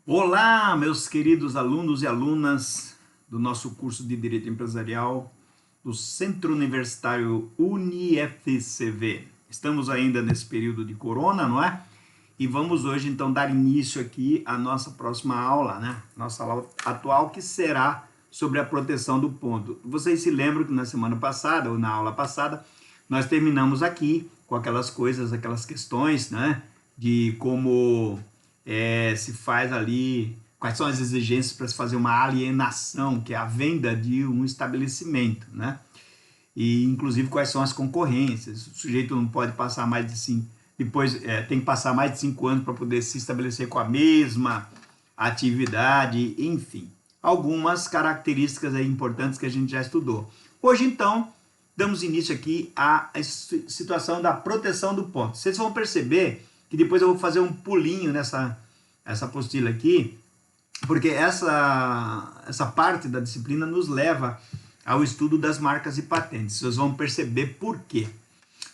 Olá, meus queridos alunos e alunas do nosso curso de Direito Empresarial do Centro Universitário UniFCV. Estamos ainda nesse período de corona, não é? E vamos hoje então dar início aqui à nossa próxima aula, né? Nossa aula atual, que será sobre a proteção do ponto. Vocês se lembram que na semana passada, ou na aula passada, nós terminamos aqui com aquelas coisas, aquelas questões, né? De como se faz ali, quais são as exigências para se fazer uma alienação, que é a venda de um estabelecimento, né? E inclusive quais são as concorrências. O sujeito não pode passar mais de 5, depois tem que passar mais de 5 anos para poder se estabelecer com a mesma atividade, enfim. Algumas características aí importantes que a gente já estudou. Hoje, então, damos início aqui à situação da proteção do ponto. Vocês vão perceber que depois eu vou fazer um pulinho nessa apostila aqui, porque essa parte da disciplina nos leva ao estudo das marcas e patentes. Vocês vão perceber por quê.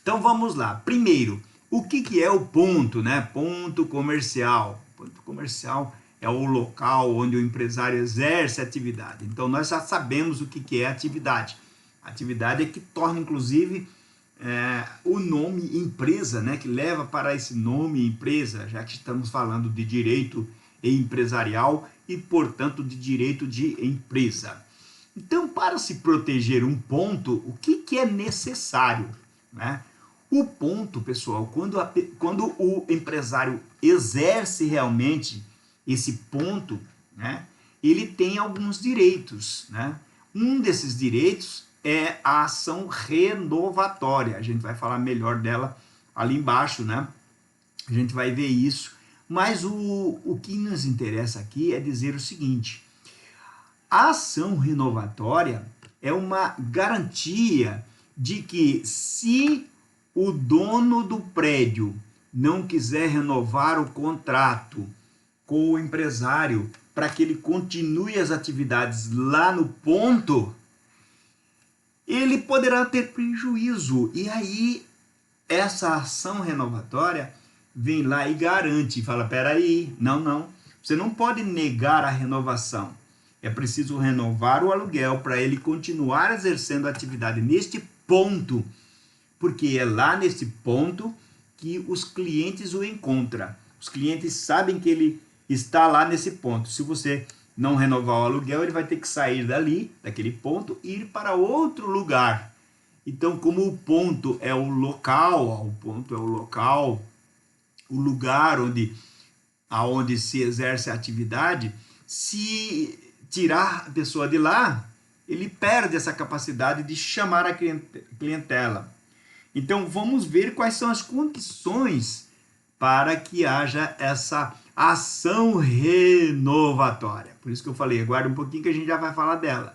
Então vamos lá. Primeiro, o que é o ponto, né? Ponto comercial. Ponto comercial é o local onde o empresário exerce atividade. Então nós já sabemos o que é atividade. Atividade é que torna, inclusive, o nome empresa, né, que leva para esse nome empresa, já que estamos falando de direito empresarial e, portanto, de direito de empresa. Então, para se proteger um ponto, o que é necessário, né? O ponto, pessoal, quando o empresário exerce realmente esse ponto, né, ele tem alguns direitos, né? Um desses direitos é a ação renovatória. A gente vai falar melhor dela ali embaixo, né? A gente vai ver isso. Mas o que nos interessa aqui é dizer o seguinte: a ação renovatória é uma garantia de que, se o dono do prédio não quiser renovar o contrato com o empresário para que ele continue as atividades lá no ponto, ele poderá ter prejuízo. E aí, essa ação renovatória vem lá e garante, fala, peraí, não, você não pode negar a renovação. É preciso renovar o aluguel para ele continuar exercendo a atividade neste ponto, porque é lá nesse ponto que os clientes o encontram. Os clientes sabem que ele está lá nesse ponto. Se você não renovar o aluguel, ele vai ter que sair dali, daquele ponto, e ir para outro lugar. Então, como o ponto é o local, o lugar aonde se exerce a atividade, se tirar a pessoa de lá, ele perde essa capacidade de chamar a clientela. Então, vamos ver quais são as condições para que haja essa ação renovatória. Por isso que eu falei, aguarda um pouquinho que a gente já vai falar dela.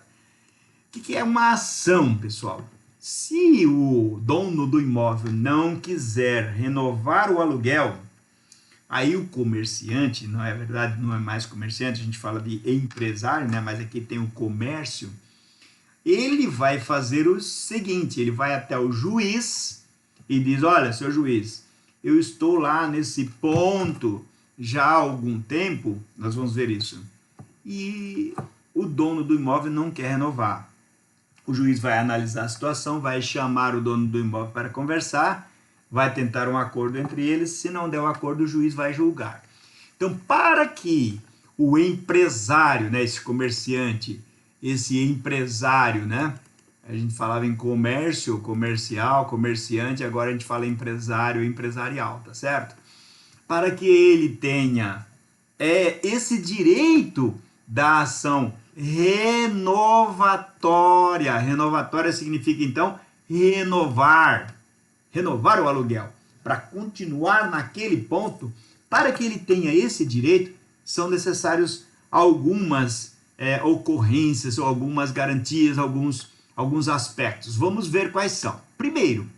O que é uma ação, pessoal? Se o dono do imóvel não quiser renovar o aluguel, aí o comerciante, não é verdade, não é mais comerciante, a gente fala de empresário, né? Mas aqui tem o comércio, ele vai fazer o seguinte, ele vai até o juiz e diz, olha, seu juiz, eu estou lá nesse ponto já há algum tempo, nós vamos ver isso, e o dono do imóvel não quer renovar. O juiz vai analisar a situação, vai chamar o dono do imóvel para conversar, vai tentar um acordo entre eles, se não der um acordo, o juiz vai julgar. Então, para que o empresário, né, esse comerciante, esse empresário, né, a gente falava em comércio, comercial, comerciante, agora a gente fala empresário, empresarial, tá certo? Para que ele tenha esse direito da ação renovatória. Renovatória significa, então, renovar o aluguel, para continuar naquele ponto. Para que ele tenha esse direito, são necessários algumas ocorrências, ou algumas garantias, alguns aspectos. Vamos ver quais são. Primeiro,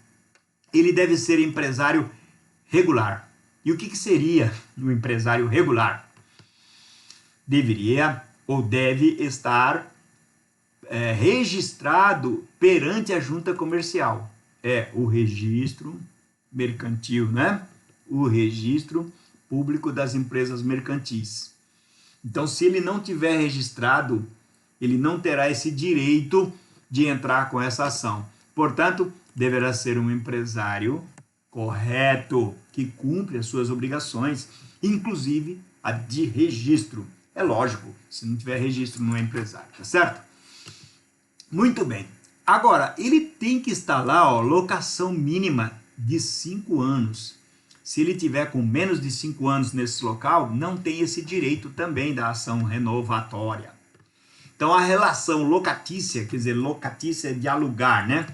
ele deve ser empresário regular. E o que seria um empresário regular? Deveria ou deve estar registrado perante a junta comercial. É o registro mercantil, né? O registro público das empresas mercantis. Então, se ele não tiver registrado, ele não terá esse direito de entrar com essa ação. Portanto, deverá ser um empresário correto, que cumpre as suas obrigações, inclusive a de registro. É lógico, se não tiver registro não é empresário, tá certo? Muito bem. Agora, ele tem que estar lá, ó, locação mínima de 5 anos. Se ele tiver com menos de 5 anos nesse local, não tem esse direito também da ação renovatória. Então, a relação locatícia, quer dizer, locatícia é de alugar, né?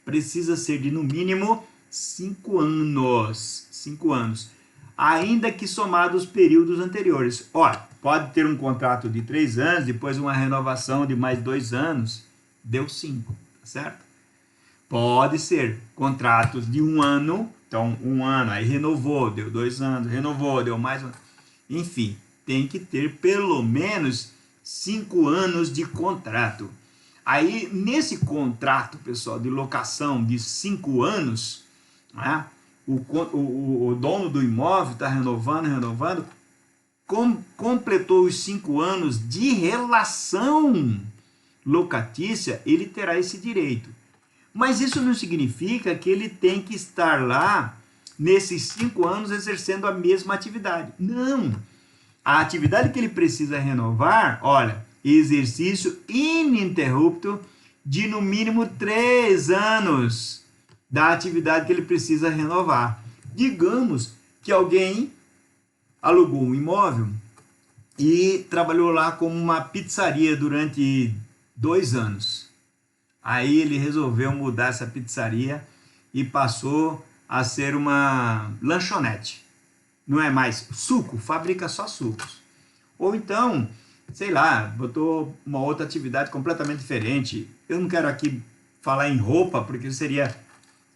Precisa ser de, no mínimo, 5 anos. 5 anos. Ainda que somados os períodos anteriores. Ora, pode ter um contrato de 3 anos, depois uma renovação de mais 2 anos. Deu 5, tá certo? Pode ser contratos de 1 ano. Então, 1 ano, aí renovou, deu 2 anos, renovou, deu mais um. Enfim, tem que ter pelo menos 5 anos de contrato. Aí, nesse contrato, pessoal, de locação de 5 anos, né, o dono do imóvel está renovando, completou os 5 anos de relação locatícia, ele terá esse direito. Mas isso não significa que ele tem que estar lá, nesses 5 anos, exercendo a mesma atividade. Não! A atividade que ele precisa renovar, olha, exercício ininterrupto de no mínimo 3 anos da atividade que ele precisa renovar. Digamos que alguém alugou um imóvel e trabalhou lá como uma pizzaria durante 2 anos. Aí ele resolveu mudar essa pizzaria e passou a ser uma lanchonete. Não é mais suco, fabrica só sucos. Ou então, sei lá, botou uma outra atividade completamente diferente. Eu não quero aqui falar em roupa, porque seria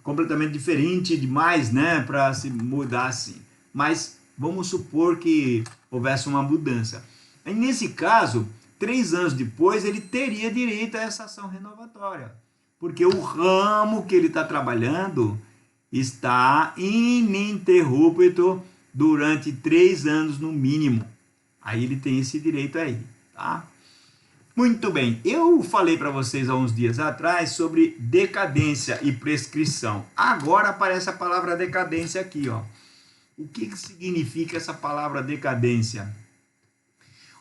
completamente diferente demais, né, para se mudar assim. Mas vamos supor que houvesse uma mudança. E nesse caso, 3 anos depois, ele teria direito a essa ação renovatória. Porque o ramo que ele está trabalhando está ininterrupto durante 3 anos no mínimo. Aí ele tem esse direito aí, tá? Muito bem, eu falei para vocês há uns dias atrás sobre decadência e prescrição. Agora aparece a palavra decadência aqui, ó. O que significa essa palavra decadência?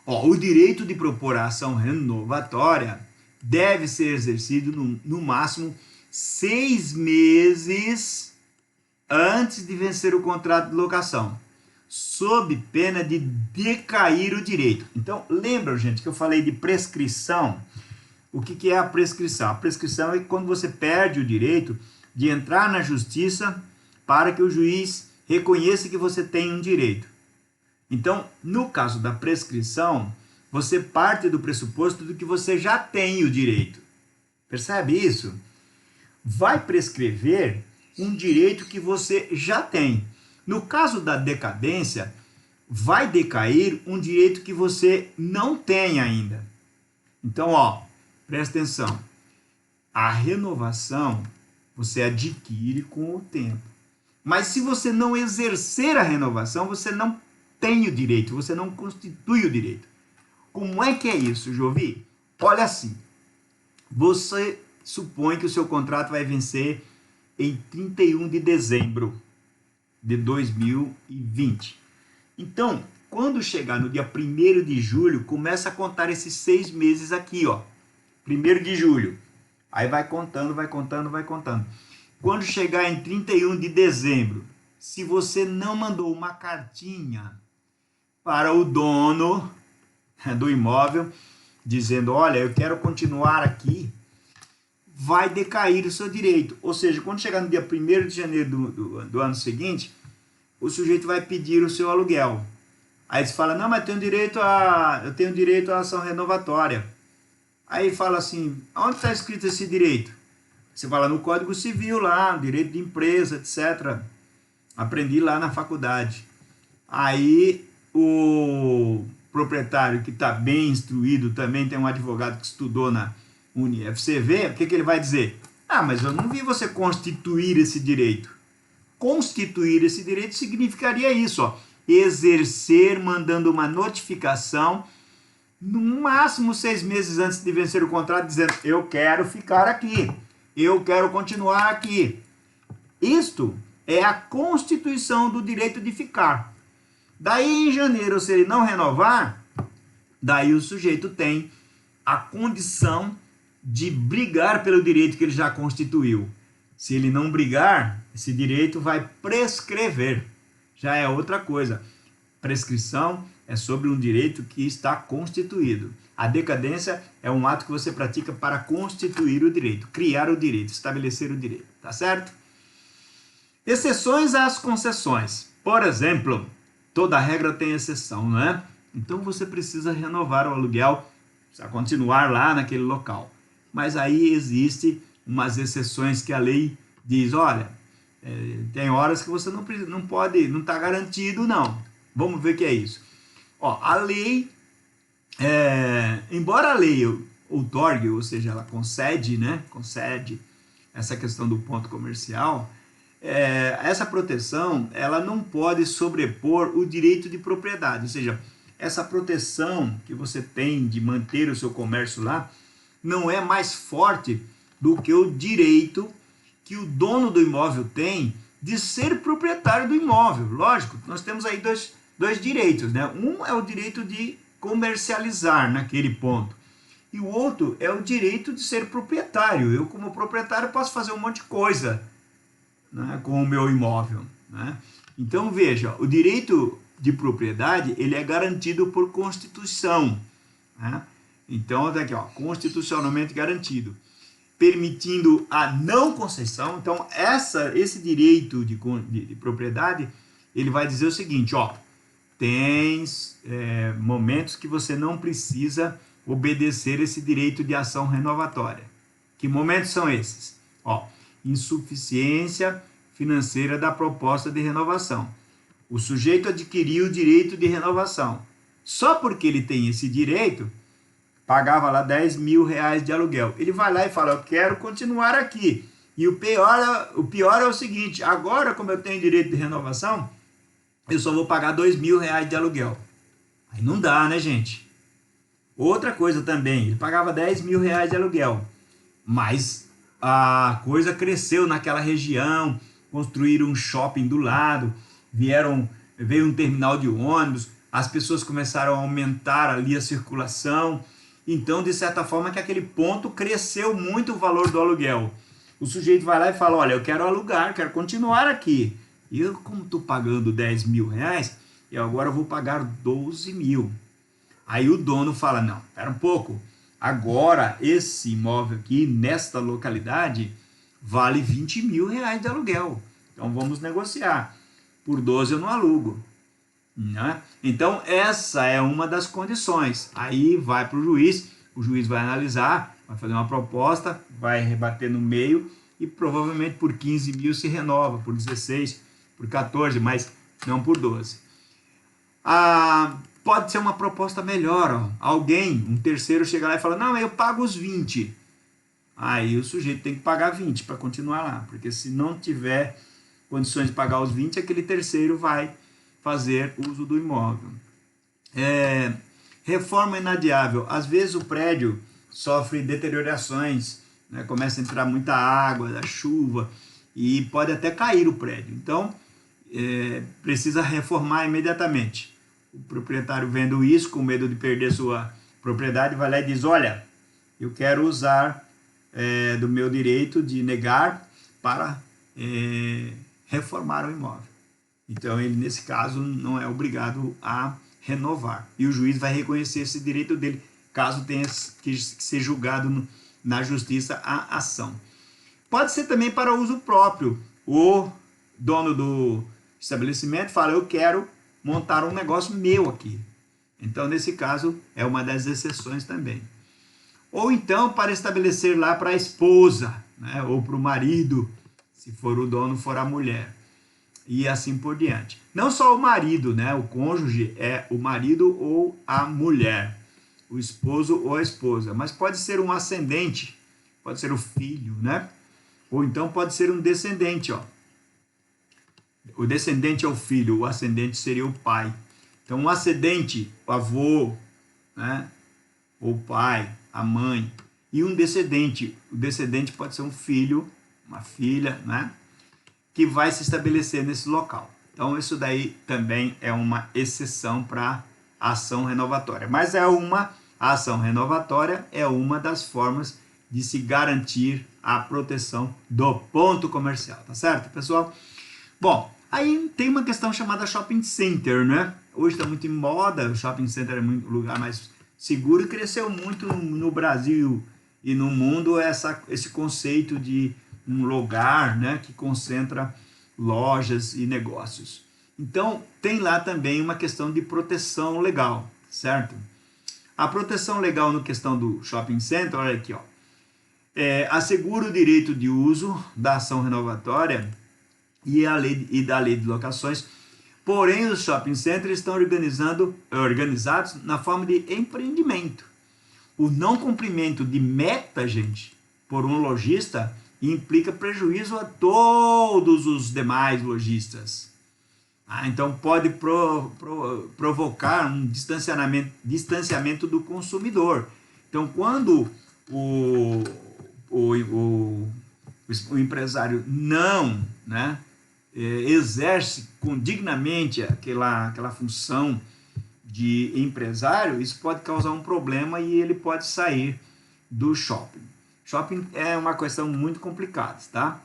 Ó, o direito de propor a ação renovatória deve ser exercido no máximo 6 meses antes de vencer o contrato de locação, sob pena de decair o direito. Então, lembra, gente, que eu falei de prescrição? O que é a prescrição? A prescrição é quando você perde o direito de entrar na justiça para que o juiz reconheça que você tem um direito. Então, no caso da prescrição, você parte do pressuposto de que você já tem o direito. Percebe isso? Vai prescrever um direito que você já tem. No caso da decadência, vai decair um direito que você não tem ainda. Então, ó, presta atenção. A renovação você adquire com o tempo. Mas se você não exercer a renovação, você não tem o direito, você não constitui o direito. Como é que é isso, Jovi? Olha assim, você supõe que o seu contrato vai vencer em 31 de dezembro de 2020. Então, quando chegar no dia 1º de julho, começa a contar esses 6 meses aqui, ó. 1º de julho. Aí vai contando, vai contando, vai contando. Quando chegar em 31 de dezembro, se você não mandou uma cartinha para o dono do imóvel, dizendo, olha, eu quero continuar aqui, vai decair o seu direito. Ou seja, quando chegar no dia 1º de janeiro do ano seguinte, o sujeito vai pedir o seu aluguel. Aí você fala, não, mas eu tenho direito à ação renovatória. Aí fala assim, onde está escrito esse direito? Você fala no Código Civil lá, direito de empresa, etc. Aprendi lá na faculdade. Aí o proprietário que está bem instruído, também tem um advogado que estudou na UniFCV, o que ele vai dizer? Ah, mas eu não vi você constituir esse direito. Constituir esse direito significaria isso, ó, exercer mandando uma notificação no máximo 6 meses antes de vencer o contrato, dizendo: eu quero ficar aqui, eu quero continuar aqui. Isto é a constituição do direito de ficar. Daí, em janeiro, se ele não renovar, daí o sujeito tem a condição de brigar pelo direito que ele já constituiu. Se ele não brigar, esse direito vai prescrever. Já é outra coisa. Prescrição é sobre um direito que está constituído. A decadência é um ato que você pratica para constituir o direito, criar o direito, estabelecer o direito, tá certo? Exceções às concessões. Por exemplo, toda regra tem exceção, não é? Então você precisa renovar o aluguel, precisa continuar lá naquele local. Mas aí existe umas exceções que a lei diz: olha, tem horas que você não pode, não está garantido, não. Vamos ver o que é isso. Ó, a lei, embora a lei outorgue, ou seja, ela concede, né? Concede essa questão do ponto comercial, essa proteção, ela não pode sobrepor o direito de propriedade, ou seja, essa proteção que você tem de manter o seu comércio lá não é mais forte do que o direito que o dono do imóvel tem de ser proprietário do imóvel. Lógico, nós temos aí dois direitos, né? Um é o direito de comercializar naquele ponto, e o outro é o direito de ser proprietário. Eu, como proprietário, posso fazer um monte de coisa, né, com o meu imóvel, né? Então, veja, o direito de propriedade, ele é garantido por Constituição, né? Então, daqui, ó, constitucionalmente garantido, permitindo a não concessão. Então, esse direito de propriedade, ele vai dizer o seguinte: ó, tem momentos que você não precisa obedecer esse direito de ação renovatória. Que momentos são esses? Ó, insuficiência financeira da proposta de renovação. O sujeito adquiriu o direito de renovação. Só porque ele tem esse direito, pagava lá 10 mil reais de aluguel. Ele vai lá e fala: eu quero continuar aqui. E o pior é o seguinte: agora, como eu tenho direito de renovação, eu só vou pagar 2 mil reais de aluguel. Aí não dá, né, gente? Outra coisa também, ele pagava 10 mil reais de aluguel, mas a coisa cresceu naquela região, construíram um shopping do lado, veio um terminal de ônibus, as pessoas começaram a aumentar ali a circulação. Então, de certa forma, que aquele ponto cresceu muito o valor do aluguel. O sujeito vai lá e fala: olha, eu quero alugar, quero continuar aqui. E eu, como estou pagando 10 mil reais, eu agora vou pagar 12 mil. Aí o dono fala: não, espera um pouco. Agora, esse imóvel aqui, nesta localidade, vale 20 mil reais de aluguel. Então, vamos negociar. Por 12 eu não alugo. Né? Então, essa é uma das condições. Aí vai para o juiz vai analisar, vai fazer uma proposta, vai rebater no meio e provavelmente por 15 mil se renova, por 16, por 14, mas não por 12. Pode ser uma proposta melhor. Ó. Alguém, um terceiro, chega lá e fala: não, eu pago os 20. Aí o sujeito tem que pagar 20 para continuar lá, porque se não tiver condições de pagar os 20, aquele terceiro vai fazer uso do imóvel. Reforma inadiável. Às vezes o prédio sofre deteriorações, né? Começa a entrar muita água da chuva e pode até cair o prédio. Então, precisa reformar imediatamente. O proprietário, vendo isso, com medo de perder sua propriedade, vai lá e diz: olha, eu quero usar do meu direito de negar para reformar o imóvel. Então, ele, nesse caso, não é obrigado a renovar. E o juiz vai reconhecer esse direito dele, caso tenha que ser julgado na justiça a ação. Pode ser também para uso próprio. O dono do estabelecimento fala: eu quero montar um negócio meu aqui. Então, nesse caso, é uma das exceções também. Ou então, para estabelecer lá para a esposa, né? Ou para o marido, se for o dono, for a mulher. E assim por diante. Não só o marido, né? O cônjuge é o marido ou a mulher, o esposo ou a esposa, mas pode ser um ascendente, pode ser o filho, né? Ou então pode ser um descendente, ó. O descendente é o filho, o ascendente seria o pai. Então, um ascendente, o avô, né? ou o pai, a mãe, e um descendente. O descendente pode ser um filho, uma filha, né? Que vai se estabelecer nesse local. Então, isso daí também é uma exceção para a ação renovatória. Mas a ação renovatória é uma das formas de se garantir a proteção do ponto comercial, tá certo, pessoal? Bom, aí tem uma questão chamada shopping center, né? Hoje está muito em moda, o shopping center é muito lugar mais seguro e cresceu muito no Brasil e no mundo esse conceito de um lugar, né, que concentra lojas e negócios. Então, tem lá também uma questão de proteção legal, certo? A proteção legal no questão do shopping center, olha aqui, ó, assegura o direito de uso da ação renovatória e da lei de locações, porém os shopping centers estão organizados na forma de empreendimento. O não cumprimento de meta, gente, por um lojista implica prejuízo a todos os demais lojistas. Então pode provocar um distanciamento do consumidor. Então quando o empresário não, né, exerce dignamente aquela função de empresário, isso pode causar um problema e ele pode sair do shopping. Shopping é uma questão muito complicada, tá?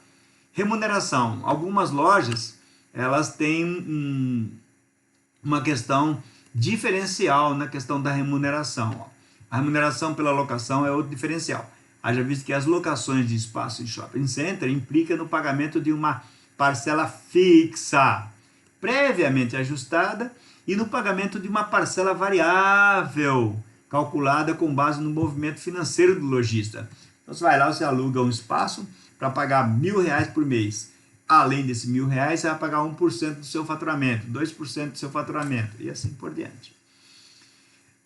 Remuneração. Algumas lojas, elas têm uma questão diferencial na questão da remuneração. A remuneração pela locação é outro diferencial. Haja visto que as locações de espaço em shopping center implicam no pagamento de uma parcela fixa, previamente ajustada, e no pagamento de uma parcela variável, calculada com base no movimento financeiro do lojista. Então, você vai lá, você aluga um espaço para pagar R$1.000 por mês. Além desses R$1.000, você vai pagar 1% do seu faturamento, 2% do seu faturamento, e assim por diante.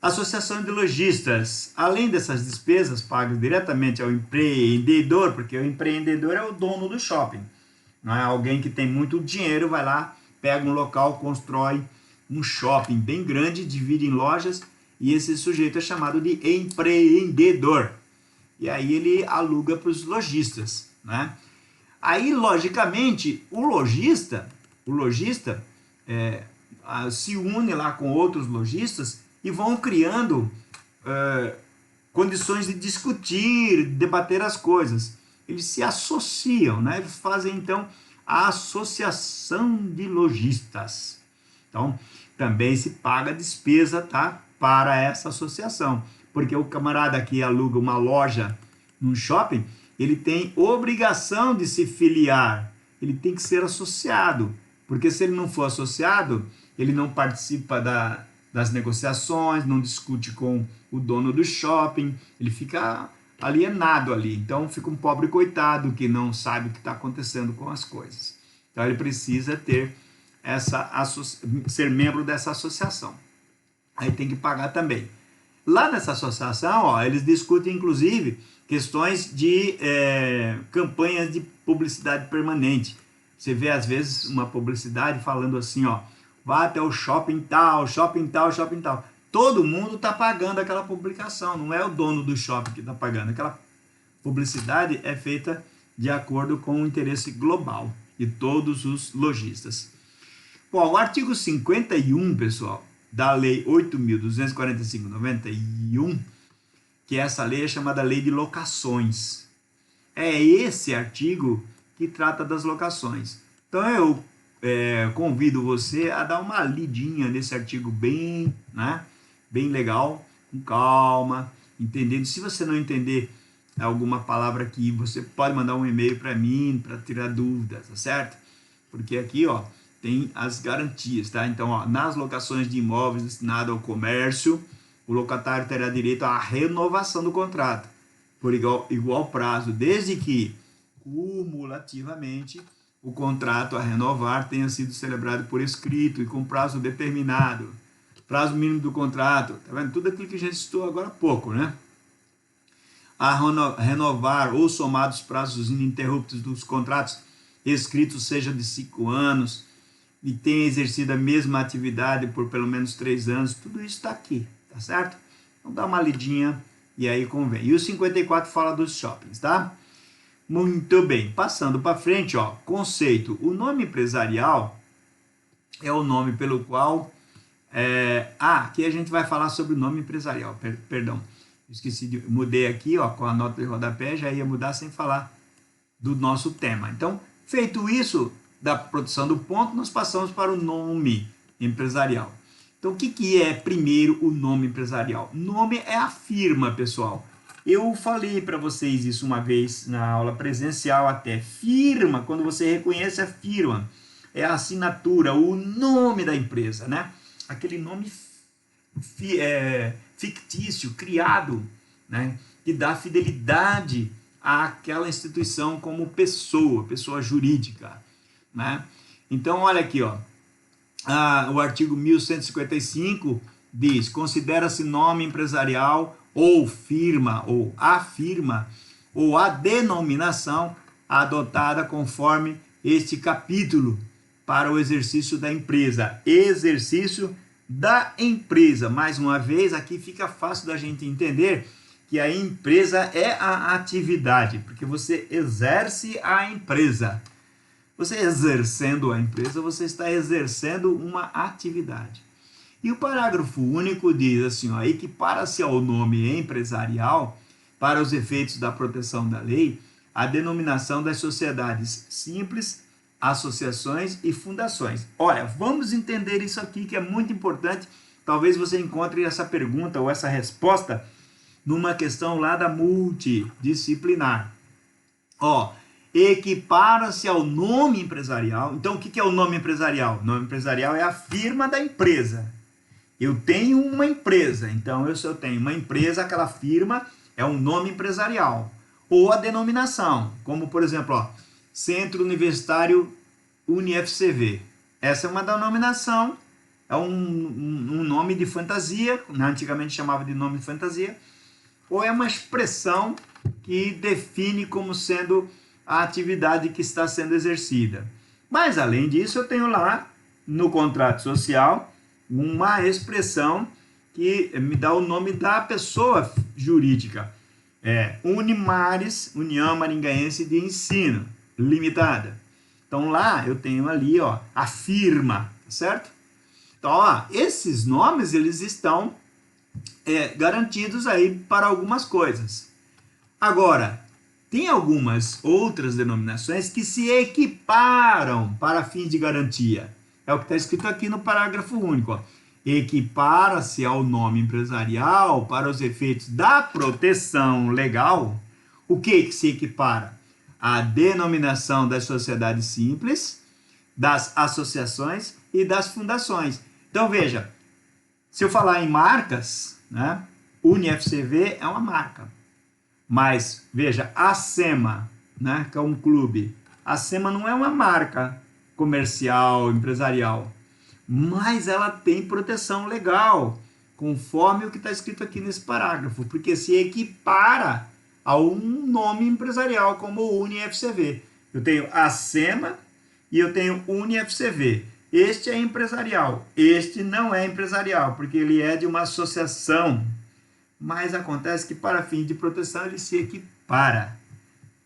Associação de lojistas. Além dessas despesas pagas diretamente ao empreendedor, porque o empreendedor é o dono do shopping. Não é alguém que tem muito dinheiro, vai lá, pega um local, constrói um shopping bem grande, divide em lojas, e esse sujeito é chamado de empreendedor. E aí ele aluga para os lojistas, né? Aí, logicamente, o lojista se une lá com outros lojistas e vão criando condições de discutir, debater as coisas. Eles se associam, né? Eles fazem, então, a associação de lojistas. Então, também se paga despesa, tá? Para essa associação. Porque o camarada que aluga uma loja num shopping, ele tem obrigação de se filiar. Ele tem que ser associado. Porque se ele não for associado, ele não participa das negociações, não discute com o dono do shopping, ele fica alienado ali. Então fica um pobre coitado que não sabe o que está acontecendo com as coisas. Então ele precisa ser membro dessa associação. Aí tem que pagar também. Lá nessa associação, ó, eles discutem inclusive questões de campanhas de publicidade permanente. Você vê às vezes uma publicidade falando assim, ó, vá até o shopping tal, shopping tal, shopping tal. Todo mundo está pagando aquela publicação, não é o dono do shopping que está pagando. Aquela publicidade é feita de acordo com o interesse global de todos os lojistas. Bom, o artigo 51, pessoal, da Lei 8.245/91, que essa lei é chamada Lei de Locações. É esse artigo que trata das locações. Então eu convido você a dar uma lidinha nesse artigo bem legal, com calma, entendendo. Se você não entender alguma palavra aqui, você pode mandar um e-mail para mim para tirar dúvidas, tá certo? Porque aqui, ó, tem as garantias, tá? Então, ó, nas locações de imóveis destinados ao comércio, o locatário terá direito à renovação do contrato por igual prazo, desde que cumulativamente o contrato a renovar tenha sido celebrado por escrito e com prazo determinado. Prazo mínimo do contrato, tá vendo? Tudo aquilo que a gente estudou agora há pouco, né? A renovar ou somar os prazos ininterruptos dos contratos escritos seja de 5 anos e tenha exercido a mesma atividade por pelo menos 3 anos, tudo isso está aqui, tá certo? Então dá uma lidinha e aí convém. E o 54 fala dos shoppings, tá? Muito bem, passando para frente, ó, conceito. O nome empresarial é o nome pelo qual... aqui a gente vai falar sobre o nome empresarial, perdão. Esqueci mudei aqui, ó, com a nota de rodapé, já ia mudar sem falar do nosso tema. Então, feito isso, da produção do ponto, nós passamos para o nome empresarial. Então, o que é primeiro o nome empresarial? Nome é a firma, pessoal. Eu falei para vocês isso uma vez na aula presencial até. Firma, quando você reconhece a firma, é a assinatura, o nome da empresa, né? Aquele nome fictício, criado, né? Que dá fidelidade àquela instituição como pessoa jurídica, né? Então, olha aqui, ó. O artigo 1155 diz: considera-se nome empresarial ou firma, ou a firma, ou a denominação adotada conforme este capítulo para o exercício da empresa. Exercício da empresa. Mais uma vez, aqui fica fácil da gente entender que a empresa é a atividade, porque você exerce a empresa. Você exercendo a empresa, você está exercendo uma atividade. E o parágrafo único diz assim, ó, equipara-se ao nome empresarial, para os efeitos da proteção da lei, a denominação das sociedades simples, associações e fundações. Olha, vamos entender isso aqui que é muito importante. Talvez você encontre essa pergunta ou essa resposta numa questão lá da multidisciplinar. Ó, equipara-se ao nome empresarial. Então, o que é o nome empresarial? O nome empresarial é a firma da empresa. Eu tenho uma empresa, então se eu tenho uma empresa, aquela firma é um nome empresarial. Ou a denominação, como por exemplo, ó, Centro Universitário UniFCV. Essa é uma denominação, é um nome de fantasia, antigamente chamava de nome de fantasia, ou é uma expressão que define como sendo a atividade que está sendo exercida. Mas, além disso, eu tenho lá, no contrato social, uma expressão que me dá o nome da pessoa jurídica. Unimares, União Maringaense de Ensino, Limitada. Então, lá eu tenho ali, ó, a firma, certo? Então, ó, esses nomes, eles estão garantidos aí para algumas coisas. Agora, tem algumas outras denominações que se equiparam para fins de garantia. É o que está escrito aqui no parágrafo único. Ó. Equipara-se ao nome empresarial para os efeitos da proteção legal. O que se equipara? A denominação das sociedades simples, das associações e das fundações. Então, veja, se eu falar em marcas, né, UniFCV é uma marca. Mas, veja, a SEMA, né, que é um clube, a SEMA não é uma marca comercial, empresarial, mas ela tem proteção legal, conforme o que está escrito aqui nesse parágrafo, porque se equipara a um nome empresarial, como o UniFCV. Eu tenho a SEMA e eu tenho o UniFCV. Este é empresarial, este não é empresarial, porque ele é de uma associação, mas acontece que para fins de proteção ele se equipara,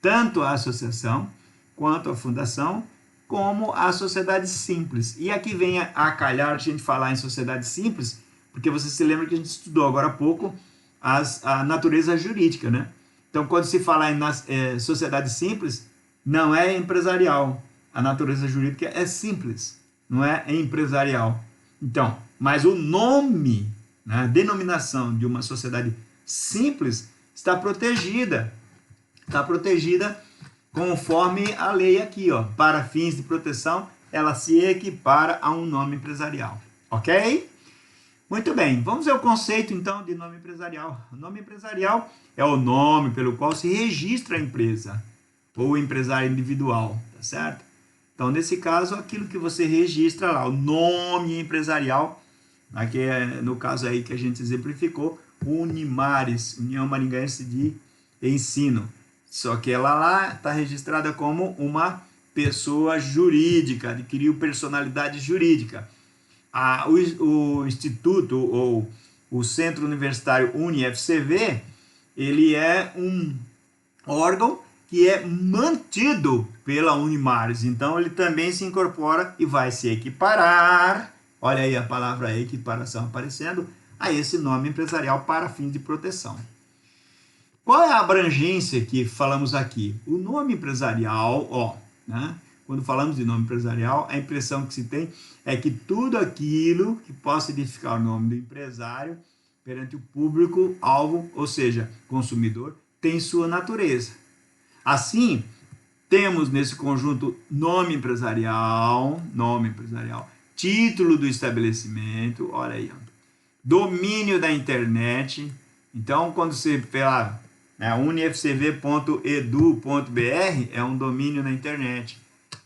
tanto a associação, quanto a fundação, como a sociedade simples. E aqui vem a calhar a gente falar em sociedade simples, porque você se lembra que a gente estudou agora há pouco a natureza jurídica, né? Então, quando se fala em sociedade simples, não é empresarial. A natureza jurídica é simples, não é empresarial. Então, mas o nome, né, a denominação de uma sociedade simples está protegida. Está protegida conforme a lei aqui, ó, para fins de proteção, ela se equipara a um nome empresarial, ok? Muito bem, vamos ver o conceito então de nome empresarial. O nome empresarial é o nome pelo qual se registra a empresa ou empresário individual, tá certo? Então, nesse caso, aquilo que você registra lá, o nome empresarial, aqui no caso aí que a gente exemplificou, Unimares, União Maringaense de Ensino. Só que ela lá está registrada como uma pessoa jurídica, adquiriu personalidade jurídica. O instituto ou o Centro Universitário UniFCV, ele é um órgão que é mantido pela Unimares. Então, ele também se incorpora e vai se equiparar, olha aí a palavra equiparação aparecendo, a esse nome empresarial para fins de proteção. Qual é a abrangência que falamos aqui? O nome empresarial, né? Quando falamos de nome empresarial, a impressão que se tem é que tudo aquilo que possa identificar o nome do empresário perante o público-alvo, ou seja, consumidor, tem sua natureza. Assim, temos nesse conjunto nome empresarial, título do estabelecimento, olha aí, domínio da internet. Então, quando você pela unifcv.edu.br é um domínio na internet.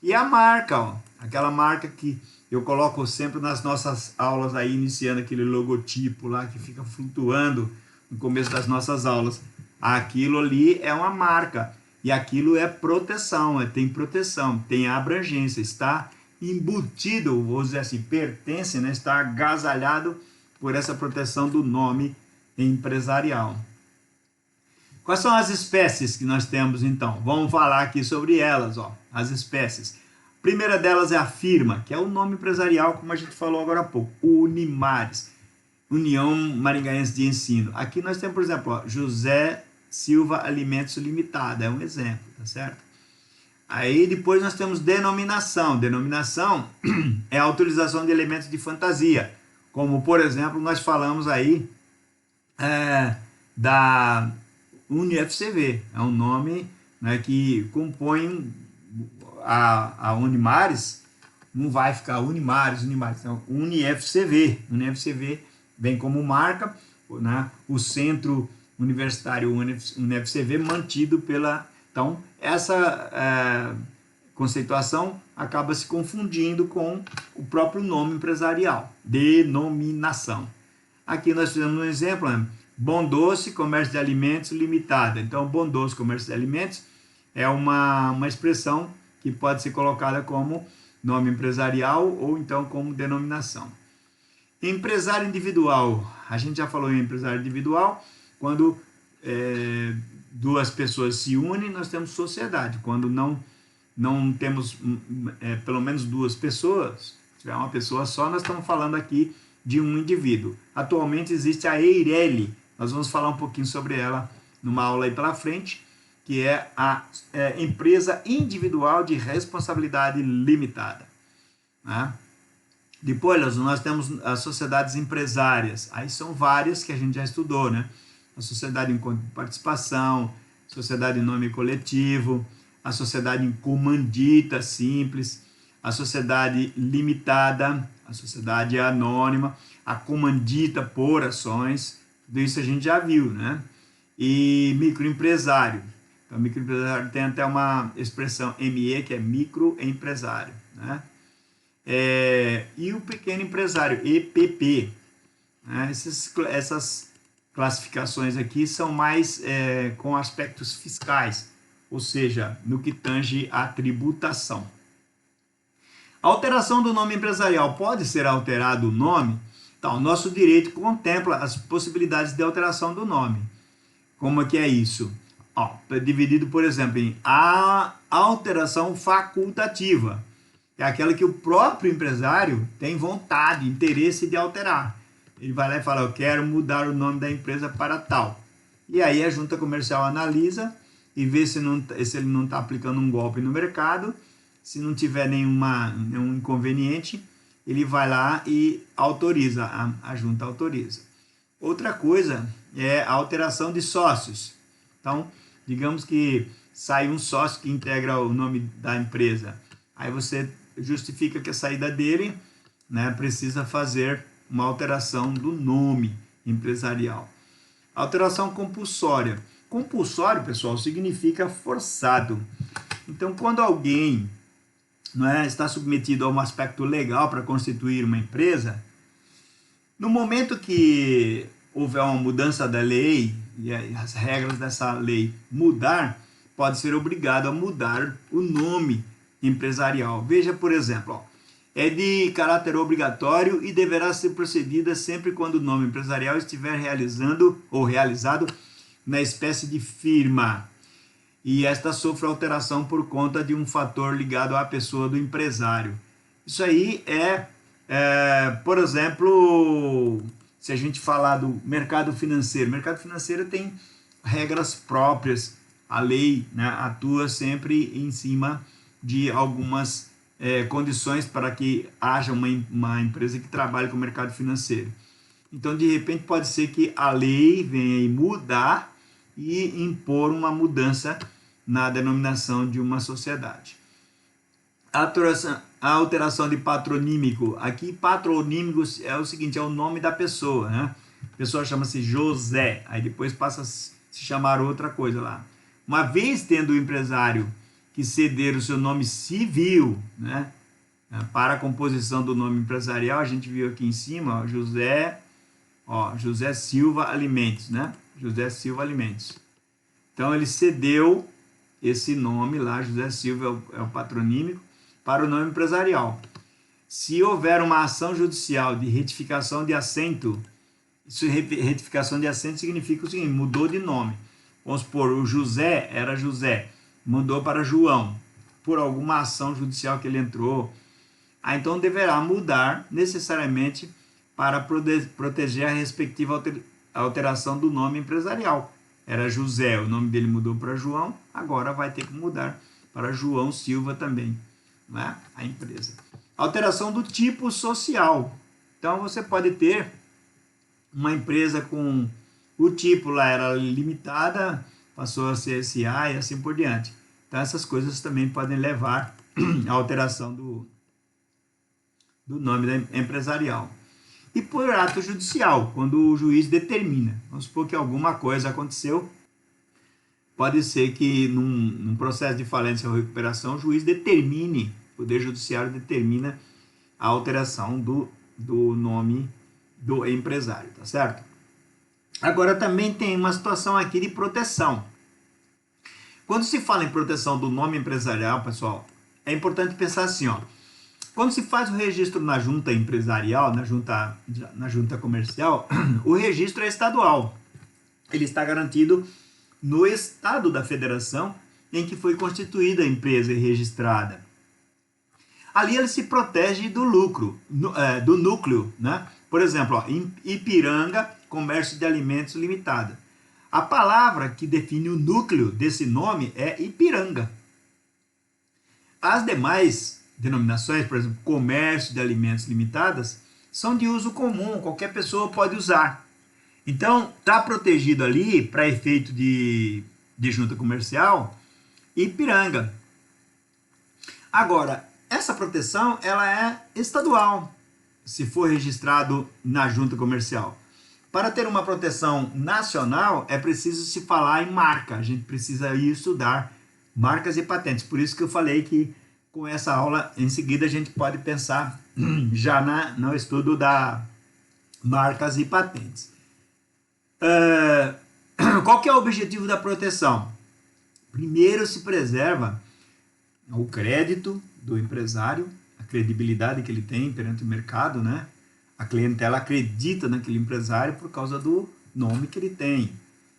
E a marca, aquela marca que eu coloco sempre nas nossas aulas aí, iniciando aquele logotipo lá que fica flutuando no começo das nossas aulas. Aquilo ali é uma marca. E aquilo é proteção, tem proteção, tem abrangência, está embutido, vou dizer assim, pertence, né, está agasalhado por essa proteção do nome empresarial. Quais são as espécies que nós temos então? Vamos falar aqui sobre elas, as espécies. A primeira delas é a firma, que é o nome empresarial, como a gente falou agora há pouco, Unimares, União Maringaense de Ensino. Aqui nós temos, por exemplo, José Silva Alimentos Limitada, é um exemplo, tá certo? Aí depois nós temos denominação. Denominação é a utilização de elementos de fantasia, como por exemplo nós falamos aí da UniFCV, é um nome, né, que compõe a Unimares, não vai ficar Unimares, então UniFCV. UniFCV vem como marca, né, o Centro Universitário UniFCV mantido pela... Então, essa conceituação acaba se confundindo com o próprio nome empresarial, denominação. Aqui nós fizemos um exemplo, né? Bom Doce Comércio de Alimentos Limitada. Então, Bom Doce Comércio de Alimentos é uma expressão que pode ser colocada como nome empresarial ou então como denominação. Empresário individual. A gente já falou em empresário individual. Quando duas pessoas se unem, nós temos sociedade. Quando não temos pelo menos duas pessoas, se tiver uma pessoa só, nós estamos falando aqui de um indivíduo. Atualmente existe a EIRELI, nós vamos falar um pouquinho sobre ela numa aula aí pela frente, que é a empresa individual de responsabilidade limitada. Né? Depois nós temos as sociedades empresárias, aí são várias que a gente já estudou, né? A sociedade em conta de participação, sociedade em nome coletivo, a sociedade em comandita simples, a sociedade limitada, a sociedade anônima, a comandita por ações, tudo isso a gente já viu, né? E microempresário. Então, microempresário tem até uma expressão ME, que é microempresário, né? E o pequeno empresário, EPP. Né? Essas classificações aqui são mais com aspectos fiscais, ou seja, no que tange à tributação. A alteração do nome empresarial pode ser alterado o nome? Então, nosso direito contempla as possibilidades de alteração do nome. Como é que é isso? Dividido, por exemplo, em a alteração facultativa. É aquela que o próprio empresário tem vontade, interesse de alterar. Ele vai lá e fala, eu quero mudar o nome da empresa para tal. E aí a junta comercial analisa e vê se ele não está aplicando um golpe no mercado. Se não tiver nenhum inconveniente, ele vai lá e autoriza, a junta autoriza. Outra coisa é a alteração de sócios. Então, digamos que sai um sócio que integra o nome da empresa. Aí você justifica que a saída dele, né, precisa fazer uma alteração do nome empresarial. Alteração compulsória. Compulsório, pessoal, significa forçado. Então, quando alguém está submetido a um aspecto legal para constituir uma empresa, no momento que houver uma mudança da lei e as regras dessa lei mudar, pode ser obrigado a mudar o nome empresarial. Veja, por exemplo, é de caráter obrigatório e deverá ser procedida sempre quando o nome empresarial estiver realizando ou realizado na espécie de firma e esta sofre alteração por conta de um fator ligado à pessoa do empresário. Isso aí por exemplo, se a gente falar do mercado financeiro, o mercado financeiro tem regras próprias, a lei, né, atua sempre em cima de algumas condições para que haja uma empresa que trabalhe com o mercado financeiro. Então, de repente, pode ser que a lei venha mudar e impor uma mudança na denominação de uma sociedade. A alteração de patronímico. Aqui, patronímico é o seguinte, é o nome da pessoa, né? A pessoa chama-se José, aí depois passa a se chamar outra coisa lá. Uma vez tendo o empresário que ceder o seu nome civil, né, para a composição do nome empresarial, a gente viu aqui em cima, ó, José Silva Alimentos, né? José Silva Alimentos. Então ele cedeu esse nome lá, José Silva é o patronímico, para o nome empresarial. Se houver uma ação judicial de retificação de assento, retificação de assento significa o seguinte, mudou de nome. Vamos supor, o José era José, mudou para João, por alguma ação judicial que ele entrou. Então deverá mudar necessariamente para proteger a respectiva alteração do nome empresarial. Era José, o nome dele mudou para João, agora vai ter que mudar para João Silva também, né? A empresa. Alteração do tipo social. Então você pode ter uma empresa com o tipo lá era limitada, passou a ser SA e assim por diante. Então essas coisas também podem levar à alteração do nome empresarial. E por ato judicial, quando o juiz determina. Vamos supor que alguma coisa aconteceu, pode ser que num processo de falência ou recuperação, o juiz determine, o Poder Judiciário determina a alteração do nome do empresário, tá certo? Agora também tem uma situação aqui de proteção. Quando se fala em proteção do nome empresarial, pessoal, é importante pensar assim, ó. Quando se faz o registro na junta empresarial, na junta comercial, o registro é estadual. Ele está garantido no estado da federação em que foi constituída a empresa e registrada. Ali ele se protege do lucro, do núcleo, né? Por exemplo, ó, Ipiranga Comércio de Alimentos Limitada. A palavra que define o núcleo desse nome é Ipiranga. As demais denominações, por exemplo, Comércio de Alimentos Limitadas, são de uso comum, qualquer pessoa pode usar. Então, está protegido ali, para efeito de junta comercial, Ipiranga. Agora, essa proteção ela é estadual, se for registrado na junta comercial. Para ter uma proteção nacional, é preciso se falar em marca. A gente precisa ir estudar marcas e patentes. Por isso que eu falei que com essa aula, em seguida, a gente pode pensar já no estudo da marcas e patentes. Qual que é o objetivo da proteção? Primeiro, se preserva o crédito do empresário, a credibilidade que ele tem perante o mercado, né? A clientela acredita naquele empresário por causa do nome que ele tem.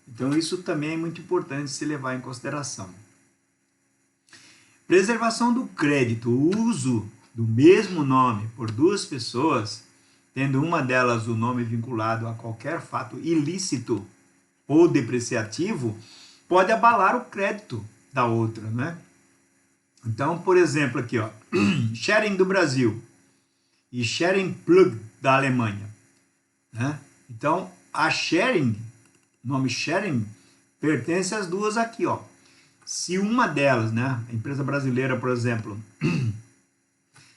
Então, isso também é muito importante se levar em consideração. Preservação do crédito, o uso do mesmo nome por duas pessoas, tendo uma delas o nome vinculado a qualquer fato ilícito ou depreciativo, pode abalar o crédito da outra, né? Então, por exemplo, aqui, ó, Schering do Brasil e Schering Plug da Alemanha, né? Então, a Schering, o nome Schering, pertence às duas aqui, ó. Se uma delas, né, a empresa brasileira, por exemplo,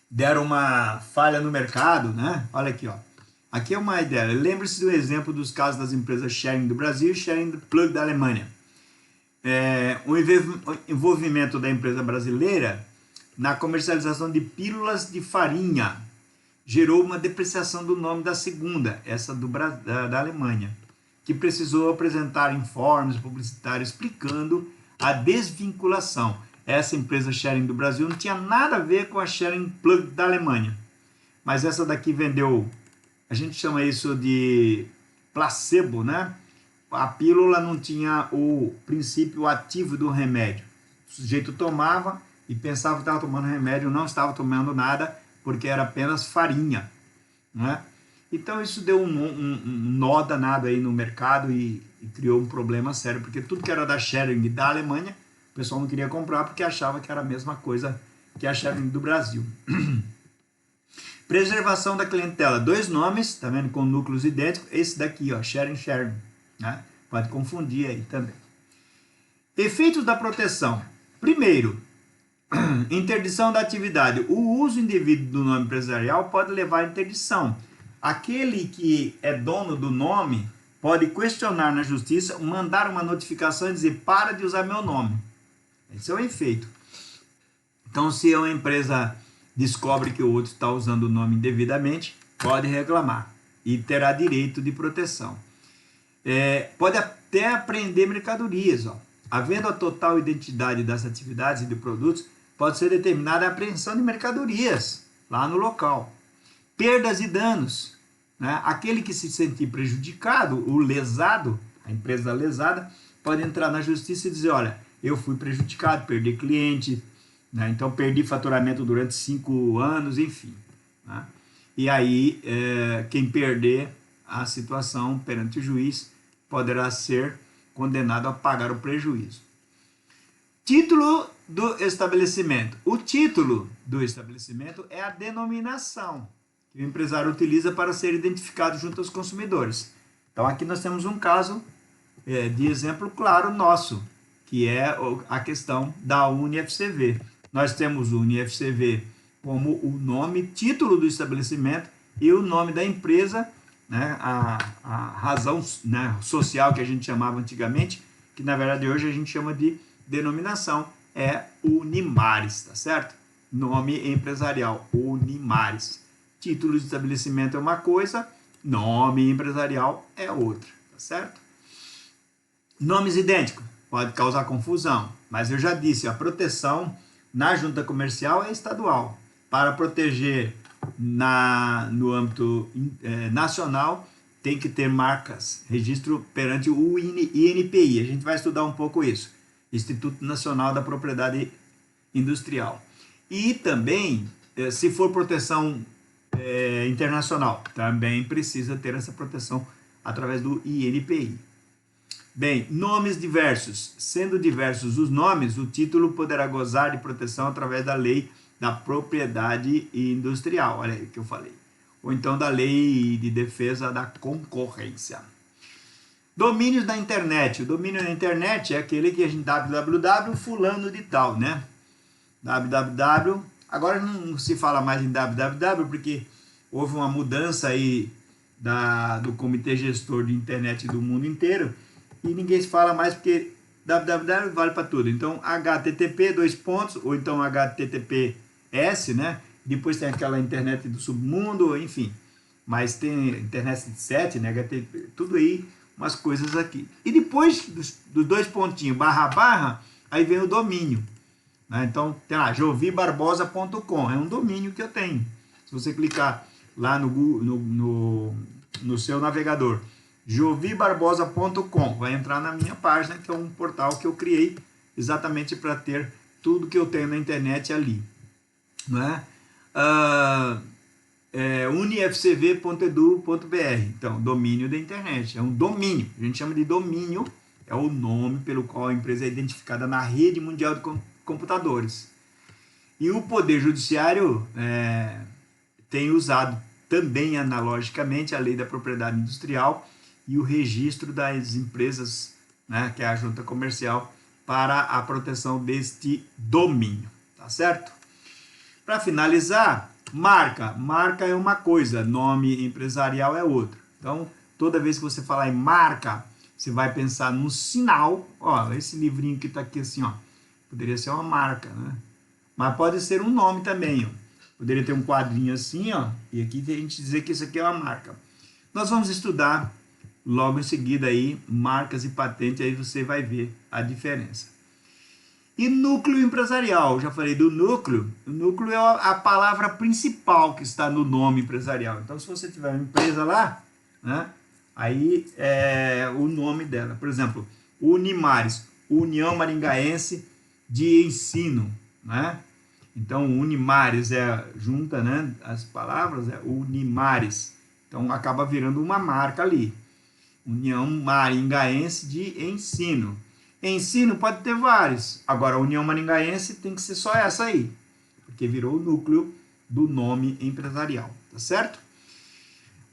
der uma falha no mercado, né? Olha aqui, ó. Aqui é uma ideia. Lembre-se do exemplo dos casos das empresas Schering do Brasil e Schering Plug da Alemanha. O envolvimento da empresa brasileira na comercialização de pílulas de farinha gerou uma depreciação do nome da segunda, essa da Alemanha, que precisou apresentar informes publicitários explicando a desvinculação. Essa empresa Schering do Brasil não tinha nada a ver com a Schering Plug da Alemanha. mas essa daqui vendeu, a gente chama isso de placebo, né? A pílula não tinha o princípio ativo do remédio. O sujeito tomava e pensava que estava tomando remédio, não estava tomando nada, porque era apenas farinha, né? Então isso deu um nó danado aí no mercado e criou um problema sério, porque tudo que era da Schering da Alemanha, o pessoal não queria comprar porque achava que era a mesma coisa que a Schering do Brasil. Preservação da clientela, 2 nomes, tá vendo, com núcleos idênticos, esse daqui, ó, Schering, né? Pode confundir aí também. Efeitos da proteção. Primeiro, interdição da atividade. O uso indevido do nome empresarial pode levar à interdição. Aquele que é dono do nome pode questionar na justiça, mandar uma notificação e dizer: para de usar meu nome. Esse é o efeito. Então, se uma empresa descobre que o outro está usando o nome indevidamente, pode reclamar e terá direito de proteção. Pode até apreender mercadorias. Ó. Havendo a total identidade das atividades e de produtos, pode ser determinada a apreensão de mercadorias lá no local. Perdas e danos. Né? Aquele que se sentir prejudicado, o lesado, a empresa lesada, pode entrar na justiça e dizer: olha, eu fui prejudicado, perdi cliente, né? Então perdi faturamento durante 5 anos, enfim. Né? E aí, quem perder a situação perante o juiz poderá ser condenado a pagar o prejuízo. Título do estabelecimento. O título do estabelecimento é a denominação que o empresário utiliza para ser identificado junto aos consumidores. Então aqui nós temos um caso de exemplo claro nosso, que é a questão da UniFCV. Nós temos o UniFCV como o nome, título do estabelecimento e o nome da empresa, né, a razão, né, social que a gente chamava antigamente, que na verdade hoje a gente chama de denominação, é Unimares, tá certo? Nome empresarial, Unimares. Título de estabelecimento é uma coisa, nome empresarial é outra, tá certo? Nomes idênticos, pode causar confusão, mas eu já disse, a proteção na junta comercial é estadual. Para proteger no âmbito nacional, tem que ter marcas, registro perante o INPI. A gente vai estudar um pouco isso, Instituto Nacional da Propriedade Industrial. E também, se for proteção internacional, também precisa ter essa proteção através do INPI. Bem, nomes diversos. Sendo diversos os nomes, o título poderá gozar de proteção através da lei da propriedade industrial, olha aí o que eu falei, ou então da lei de defesa da concorrência. Domínios da internet. O domínio da internet é aquele que a gente www fulano de tal, né? www. Agora não se fala mais em www porque houve uma mudança aí do comitê gestor de internet do mundo inteiro e ninguém se fala mais porque www vale para tudo. Então HTTP, ou então HTTPS, né? Depois tem aquela internet do submundo, enfim. Mas tem internet de 7, né? HTTP, tudo aí, umas coisas aqui. E depois dos 2 pontinhos, barra, aí vem o domínio. Né? Então tem lá, jovibarbosa.com, é um domínio que eu tenho. Se você clicar lá no seu navegador, jovibarbosa.com, vai entrar na minha página, que é um portal que eu criei exatamente para ter tudo que eu tenho na internet ali. Né? Unifcv.edu.br, então, domínio da internet, é um domínio, a gente chama de domínio, é o nome pelo qual a empresa é identificada na rede mundial de computadores. E o Poder Judiciário tem usado também analogicamente a lei da propriedade industrial e o registro das empresas, né, que é a junta comercial, para a proteção deste domínio, tá certo? Para finalizar, marca. Marca é uma coisa, nome empresarial é outra. Então, toda vez que você falar em marca, você vai pensar num sinal. Ó, esse livrinho que está aqui assim, ó, poderia ser uma marca, né? Mas pode ser um nome também, ó. Poderia ter um quadrinho assim, ó, e aqui a gente dizer que isso aqui é uma marca. Nós vamos estudar logo em seguida aí marcas e patentes, aí você vai ver a diferença. E núcleo empresarial, já falei do núcleo. O núcleo é a palavra principal que está no nome empresarial. Então, se você tiver uma empresa lá, né, aí é o nome dela. Por exemplo, Unimares, União Maringaense de Ensino, né? Então, Unimares junta, né, as palavras, Unimares. Então, acaba virando uma marca ali. União Maringaense de Ensino. Ensino pode ter vários. Agora, a União Maringaense tem que ser só essa aí, porque virou o núcleo do nome empresarial, tá certo?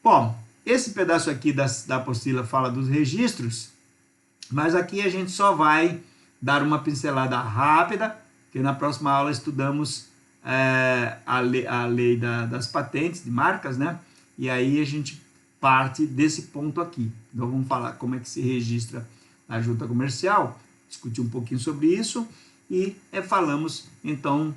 Bom, esse pedaço aqui da apostila fala dos registros, mas aqui a gente só vai dar uma pincelada rápida, porque na próxima aula estudamos a lei das patentes de marcas, né? E aí a gente parte desse ponto aqui. Então vamos falar como é que se registra na junta comercial, discutir um pouquinho sobre isso e falamos então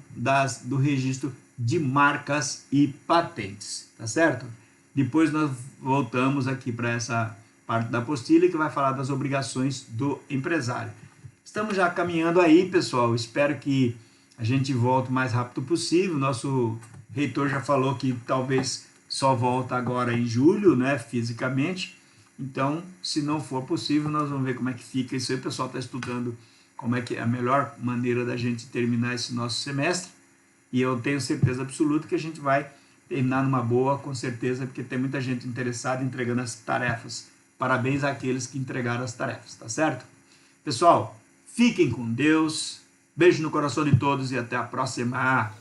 do registro de marcas e patentes, tá certo? Depois nós voltamos aqui para essa parte da apostila que vai falar das obrigações do empresário. Estamos já caminhando aí, pessoal, espero que a gente volte o mais rápido possível. Nosso reitor já falou que talvez só volta agora em julho, né, fisicamente. Então, se não for possível, nós vamos ver como é que fica isso aí. O pessoal está estudando como é que é a melhor maneira da gente terminar esse nosso semestre. E eu tenho certeza absoluta que a gente vai terminar numa boa, com certeza, porque tem muita gente interessada em entregando as tarefas. Parabéns àqueles que entregaram as tarefas, tá certo? Pessoal, fiquem com Deus. Beijo no coração de todos e até a próxima.